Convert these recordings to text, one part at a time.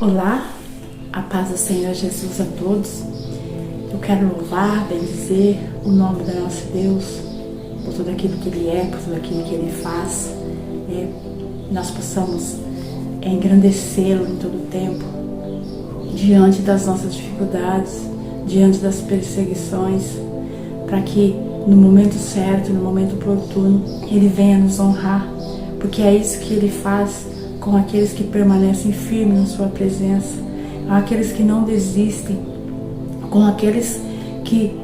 Olá, a paz do Senhor Jesus a todos. Eu quero louvar, bendizer o nome do nosso Deus por tudo aquilo que Ele é, por tudo aquilo que Ele faz. Nós possamos engrandecê-lo em todo o tempo, diante das nossas dificuldades, diante das perseguições, para que no momento certo, no momento oportuno, Ele venha nos honrar, porque é isso que Ele faz com aqueles que permanecem firmes na sua presença, com aqueles que não desistem, com aqueles que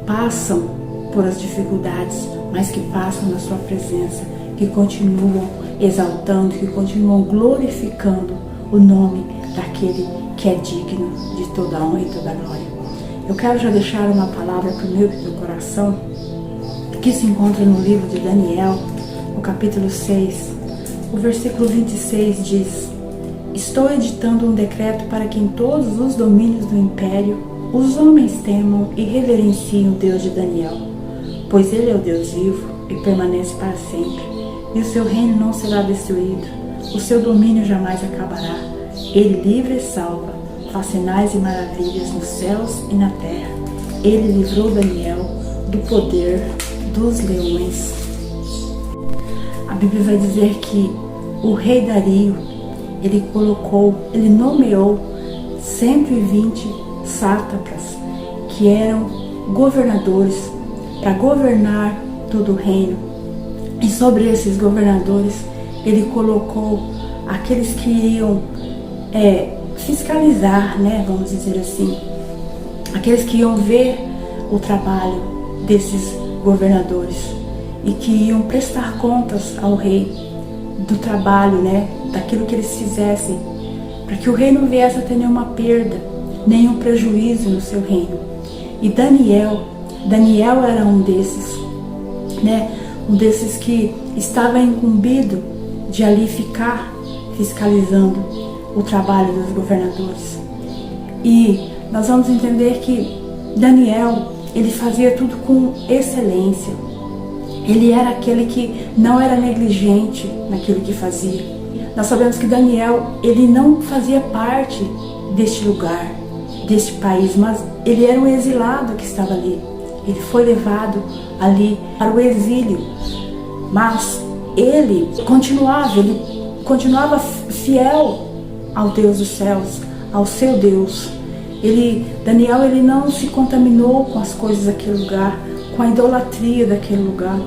passam por as dificuldades, mas que passam na sua presença, que continuam exaltando, que continuam glorificando o nome daquele que é digno de toda a honra e toda a glória. Eu quero já deixar uma palavra para o meu coração, que se encontra no livro de Daniel, no capítulo 6, o versículo 26 diz: Estou editando um decreto para que em todos os domínios do império os homens temam e reverenciem o Deus de Daniel, pois ele é o Deus vivo e permanece para sempre, e o seu reino não será destruído, o seu domínio jamais acabará. Ele livra e salva, faz sinais e maravilhas nos céus e na terra. Ele livrou Daniel do poder dos leões. A Bíblia vai dizer que o rei Dario, ele nomeou 120 sátrapas, que eram governadores, para governar todo o reino. E sobre esses governadores, ele colocou aqueles que iriam fiscalizar, vamos dizer assim, aqueles que iam ver o trabalho desses governadores e que iam prestar contas ao rei do trabalho, daquilo que eles fizessem, para que o rei não viesse a ter nenhuma perda, nenhum prejuízo no seu reino. E Daniel era um desses, um desses que estava incumbido de ali ficar fiscalizando o trabalho dos governadores. E nós vamos entender que Daniel, ele fazia tudo com excelência. Ele era aquele que não era negligente naquilo que fazia. Nós sabemos que Daniel, ele não fazia parte deste lugar, deste país, mas ele era um exilado que estava ali. Ele foi levado ali para o exílio, mas ele continuava fiel ao Deus dos céus, ao seu Deus. Daniel, ele não se contaminou com as coisas daquele lugar, com a idolatria daquele lugar.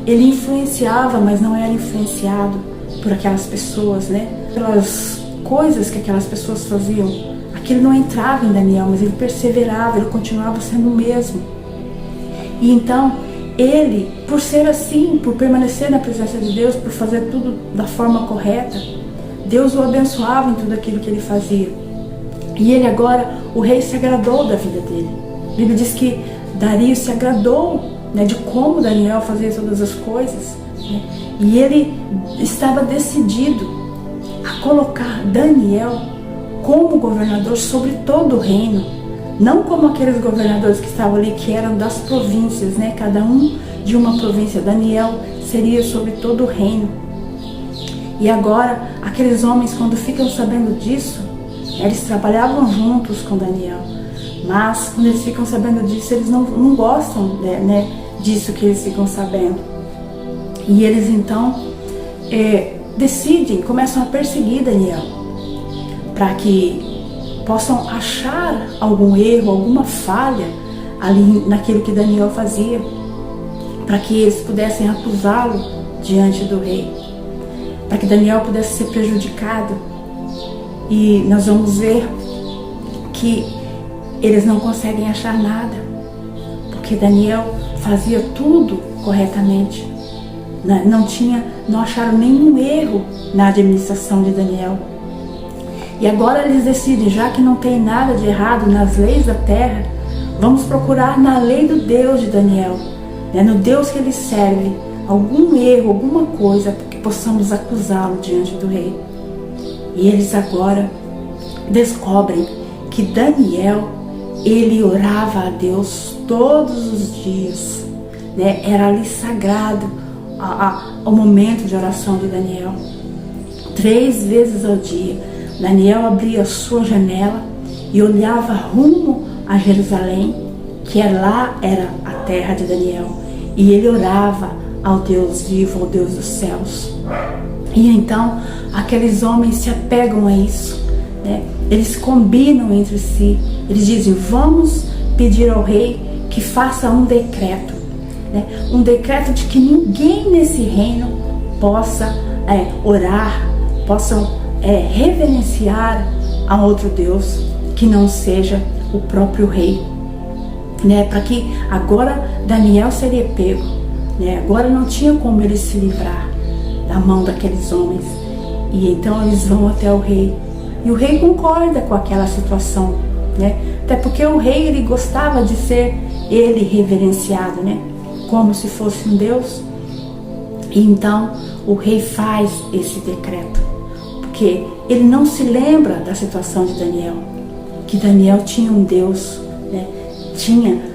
Ele influenciava, mas não era influenciado por aquelas pessoas, pelas coisas que aquelas pessoas faziam. Aquilo não entrava em Daniel, mas ele perseverava, ele continuava sendo o mesmo. E então, ele, por ser assim, por permanecer na presença de Deus, por fazer tudo da forma correta, Deus o abençoava em tudo aquilo que ele fazia. E ele agora, o rei se agradou da vida dele. A Bíblia diz que Dario se agradou de como Daniel fazia todas as coisas. E ele estava decidido a colocar Daniel como governador sobre todo o reino. Não como aqueles governadores que estavam ali, que eram das províncias, cada um de uma província. Daniel seria sobre todo o reino. E agora, aqueles homens, quando ficam sabendo disso, eles trabalhavam juntos com Daniel. Mas, quando eles ficam sabendo disso, eles não gostam disso que eles ficam sabendo. E eles, então, começam a perseguir Daniel, para que possam achar algum erro, alguma falha ali naquilo que Daniel fazia, para que eles pudessem acusá-lo diante do rei, para que Daniel pudesse ser prejudicado. E nós vamos ver que eles não conseguem achar nada, porque Daniel fazia tudo corretamente. Não acharam nenhum erro na administração de Daniel. E agora eles decidem, já que não tem nada de errado nas leis da terra, vamos procurar na lei do Deus de Daniel, no Deus que ele serve, algum erro, alguma coisa, para que possamos acusá-lo diante do rei. E eles agora descobrem que Daniel, ele orava a Deus todos os dias, era ali sagrado o momento de oração de Daniel. 3 vezes ao dia, Daniel abria a sua janela e olhava rumo a Jerusalém, que lá era a terra de Daniel, e ele orava ao Deus vivo, ao Deus dos céus. E então aqueles homens se apegam a isso, né? Eles combinam entre si, eles dizem: vamos pedir ao rei que faça um decreto, né? Um decreto de que ninguém nesse reino possa orar, possam reverenciar a outro Deus que não seja o próprio rei, né? Para que agora Daniel seria pego, né? Agora não tinha como ele se livrar da mão daqueles homens. E então eles vão até o rei, e o rei concorda com aquela situação, né? Até porque o rei, ele gostava de ser ele reverenciado, né? Como se fosse um Deus. E então o rei faz esse decreto, porque ele não se lembra da situação de Daniel, que Daniel tinha um Deus, né?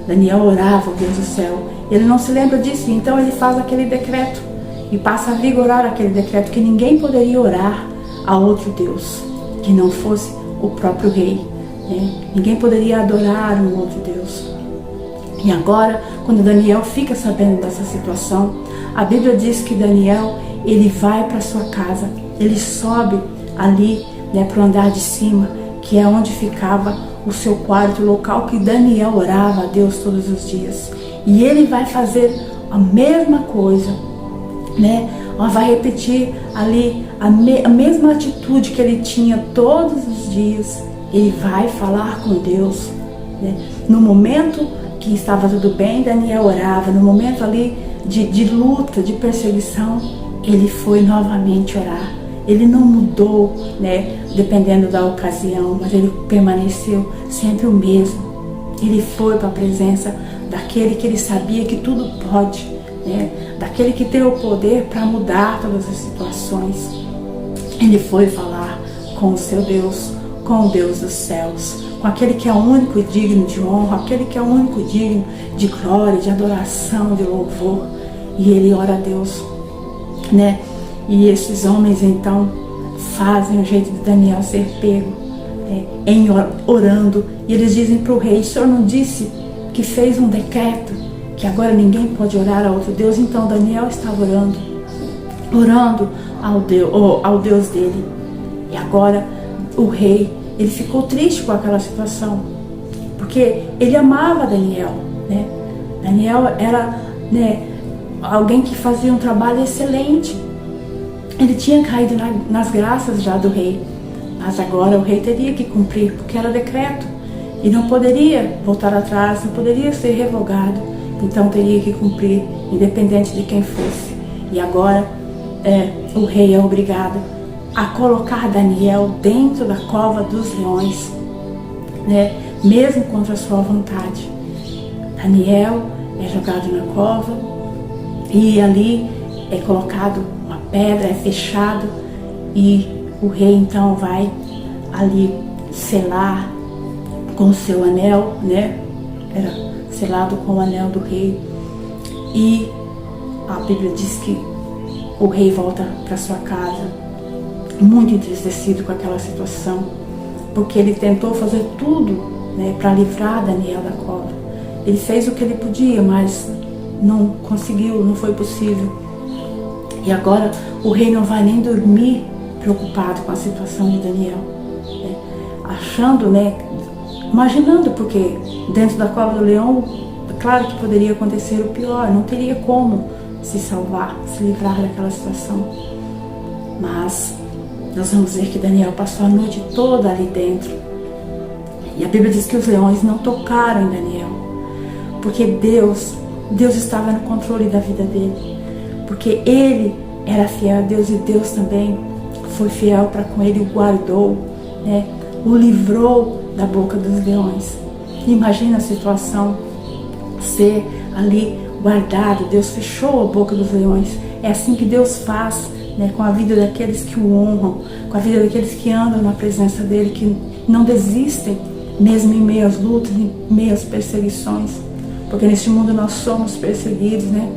Daniel orava ao Deus do céu, ele não se lembra disso. Então ele faz aquele decreto e passa a vigorar aquele decreto que ninguém poderia orar a outro Deus que não fosse o próprio rei, né? Ninguém poderia adorar um outro Deus. E agora, quando Daniel fica sabendo dessa situação, a Bíblia diz que Daniel, ele vai para sua casa, ele sobe ali, né, para o andar de cima, que é onde ficava o seu quarto, o local que Daniel orava a Deus todos os dias. E ele vai fazer a mesma coisa, né? Vai repetir ali a mesma atitude que ele tinha todos os dias. Ele vai falar com Deus, né? No momento que estava tudo bem, Daniel orava. No momento ali de luta, de perseguição, ele foi novamente orar. Ele não mudou, né, dependendo da ocasião, mas ele permaneceu sempre o mesmo. Ele foi para a presença daquele que ele sabia que tudo pode, né, daquele que tem o poder para mudar todas as situações. Ele foi falar com o seu Deus, com o Deus dos céus, com aquele que é o único e digno de honra, aquele que é o único digno de glória, de adoração, de louvor. E ele ora a Deus, né? E esses homens então fazem o jeito de Daniel ser pego, orando. E eles dizem para o rei: o senhor não disse que fez um decreto que agora ninguém pode orar a outro Deus? Então Daniel estava orando ao Deus dele. E agora o rei, ele ficou triste com aquela situação, porque ele amava Daniel, né? Daniel era, né, alguém que fazia um trabalho excelente. Ele tinha caído nas graças já do rei, mas agora o rei teria que cumprir, porque era decreto, e não poderia voltar atrás, não poderia ser revogado. Então teria que cumprir, independente de quem fosse. E agora o rei é obrigado a colocar Daniel dentro da cova dos leões, né? Mesmo contra a sua vontade. Daniel é jogado na cova e ali é colocado uma pedra, é fechado, e o rei então vai ali selar com o seu anel, né? Era selado com o anel do rei. E a Bíblia diz que o rei volta para sua casa muito entristecido com aquela situação, porque ele tentou fazer tudo, né, para livrar Daniel da cova. Ele fez o que ele podia, mas não conseguiu, não foi possível. E agora o rei não vai nem dormir preocupado com a situação de Daniel, né? Achando, né, imaginando, porque dentro da cova do leão, claro que poderia acontecer o pior, não teria como se salvar, se livrar daquela situação. Mas nós vamos ver que Daniel passou a noite toda ali dentro. E a Bíblia diz que os leões não tocaram em Daniel, porque Deus estava no controle da vida dele, porque ele era fiel a Deus, e Deus também foi fiel para com ele, o guardou, né? O livrou da boca dos leões. Imagina a situação, ser ali guardado. Deus fechou a boca dos leões. É assim que Deus faz, né, com a vida daqueles que o honram, com a vida daqueles que andam na presença dele, que não desistem, mesmo em meio às lutas, em meio às perseguições. Porque neste mundo nós somos perseguidos, né?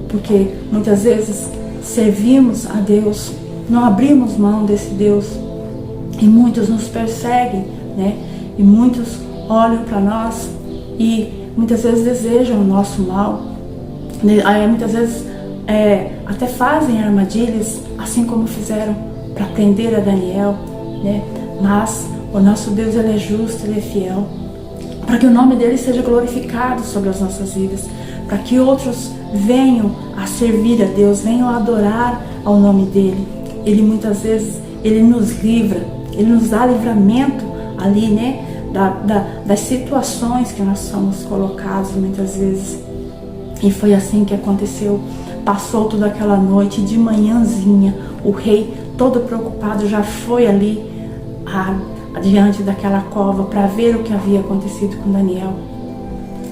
Porque muitas vezes servimos a Deus, não abrimos mão desse Deus e muitos nos perseguem, né? E muitos olham para nós e muitas vezes desejam o nosso mal, né? Muitas vezes até fazem armadilhas, assim como fizeram para prender a Daniel, né? Mas o nosso Deus, Ele é justo, Ele é fiel, para que o nome dele seja glorificado sobre as nossas vidas, para que outros venham a servir a Deus, venham a adorar ao nome dele. Ele muitas vezes, Ele nos livra, Ele nos dá livramento ali, né? Das situações que nós somos colocados muitas vezes. E foi assim que aconteceu. Passou toda aquela noite, de manhãzinha, o rei, todo preocupado, já foi ali diante daquela cova para ver o que havia acontecido com Daniel.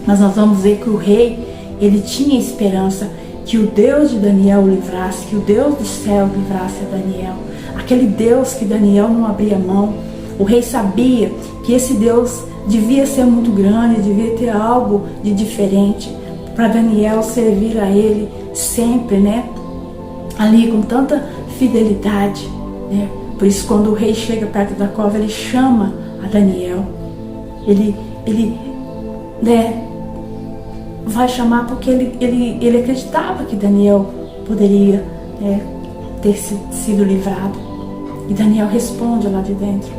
Mas nós vamos ver que o rei, ele tinha esperança que o Deus de Daniel o livrasse, que o Deus do céu livrasse a Daniel. Aquele Deus que Daniel não abria mão. O rei sabia que esse Deus devia ser muito grande, devia ter algo de diferente para Daniel servir a ele sempre, né? Ali com tanta fidelidade, né? Por isso, quando o rei chega perto da cova, ele chama a Daniel. Ele né, vai chamar porque ele acreditava que Daniel poderia, né, ter sido livrado. E Daniel responde lá de dentro.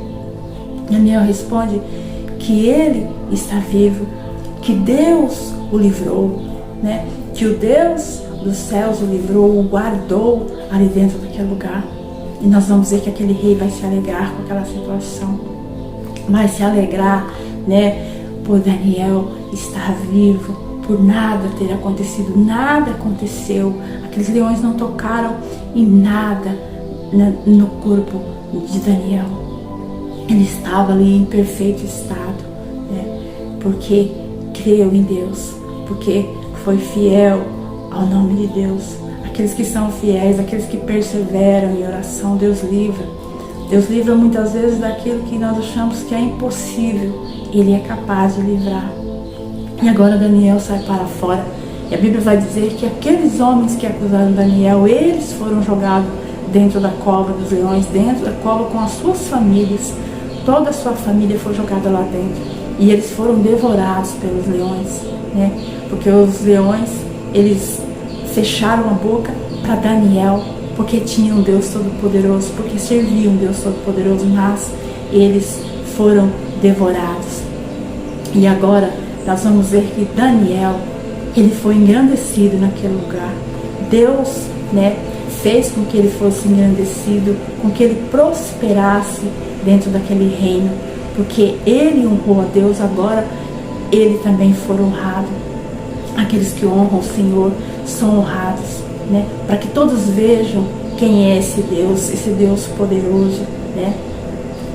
Daniel responde que ele está vivo, que Deus o livrou, né? Que o Deus dos céus o livrou, o guardou ali dentro daquele lugar. E nós vamos ver que aquele rei vai se alegrar com aquela situação, vai se alegrar, né? Por Daniel estar vivo, por nada ter acontecido, nada aconteceu. Aqueles leões não tocaram em nada no corpo de Daniel. Ele estava ali em perfeito estado, né? Porque creu em Deus, porque foi fiel ao nome de Deus. Aqueles que são fiéis, aqueles que perseveram em oração, Deus livra. Deus livra muitas vezes daquilo que nós achamos que é impossível. Ele é capaz de livrar. E agora Daniel sai para fora. E a Bíblia vai dizer que aqueles homens que acusaram Daniel, eles foram jogados dentro da cova dos leões, dentro da cova com as suas famílias. Toda a sua família foi jogada lá dentro. E eles foram devorados pelos leões, né? Porque os leões, eles fecharam a boca para Daniel, porque tinham um Deus Todo-Poderoso, porque serviam um Deus Todo-Poderoso, mas eles foram devorados. E agora nós vamos ver que Daniel, ele foi engrandecido naquele lugar. Deus, né, fez com que ele fosse engrandecido, com que ele prosperasse dentro daquele reino, porque ele honrou a Deus. Agora ele também foi honrado. Aqueles que honram o Senhor são honrados, né? Para que todos vejam quem é esse Deus poderoso, né?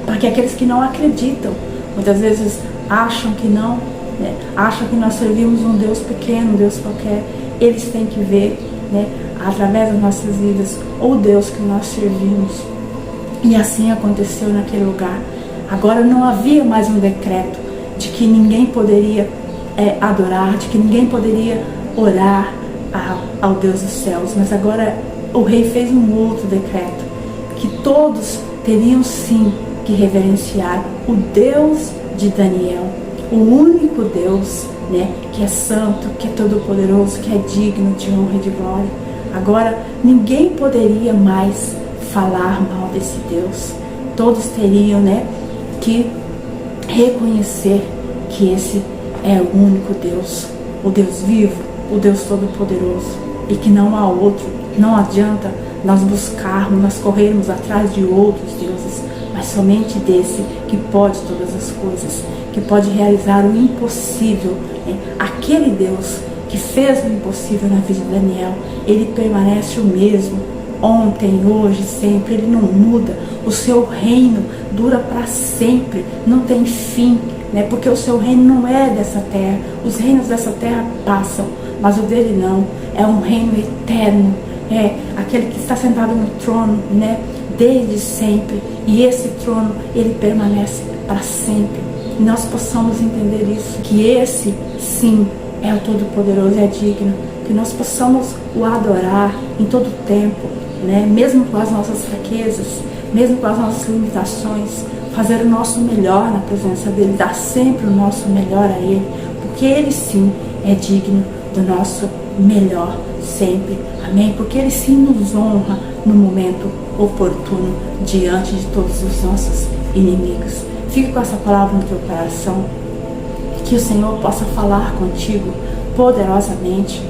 Para que aqueles que não acreditam, muitas vezes acham que não, né? Acham que nós servimos um Deus pequeno, um Deus qualquer, eles têm que ver, né, através das nossas vidas, o Deus que nós servimos. E assim aconteceu naquele lugar. Agora não havia mais um decreto de que ninguém poderia adorar, de que ninguém poderia orar ao Deus dos céus, mas agora o rei fez um outro decreto, que todos teriam sim que reverenciar o Deus de Daniel, o único Deus, né, que é santo, que é todo-poderoso, que é digno de honra e de glória. Agora ninguém poderia mais falar mal desse Deus. Todos teriam, né, que reconhecer que esse é o único Deus, o Deus vivo, o Deus Todo-Poderoso, e que não há outro. Não adianta nós buscarmos, nós corrermos atrás de outros deuses, mas somente desse que pode todas as coisas, que pode realizar o impossível, né? Aquele Deus que fez o impossível na vida de Daniel, ele permanece o mesmo, ontem, hoje, sempre. Ele não muda. O seu reino dura para sempre, não tem fim, né? Porque o seu reino não é dessa terra. Os reinos dessa terra passam, mas o dele não. É um reino eterno, é aquele que está sentado no trono, né, desde sempre. E esse trono, ele permanece para sempre. E nós possamos entender isso, que esse sim é o Todo-Poderoso, é digno, que nós possamos o adorar em todo tempo, né? Mesmo com as nossas fraquezas, mesmo com as nossas limitações, fazer o nosso melhor na presença dele, dar sempre o nosso melhor a ele, porque ele sim é digno do nosso melhor sempre, amém? Porque ele sim nos honra no momento oportuno, diante de todos os nossos inimigos. Fique com essa palavra no teu coração, que o Senhor possa falar contigo poderosamente,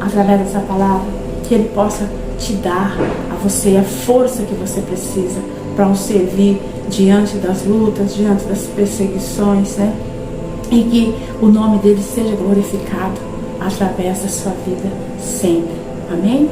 através dessa palavra, que ele possa te dar a você a força que você precisa para o servir diante das lutas, diante das perseguições, né? E que o nome dele seja glorificado através da sua vida sempre. Amém?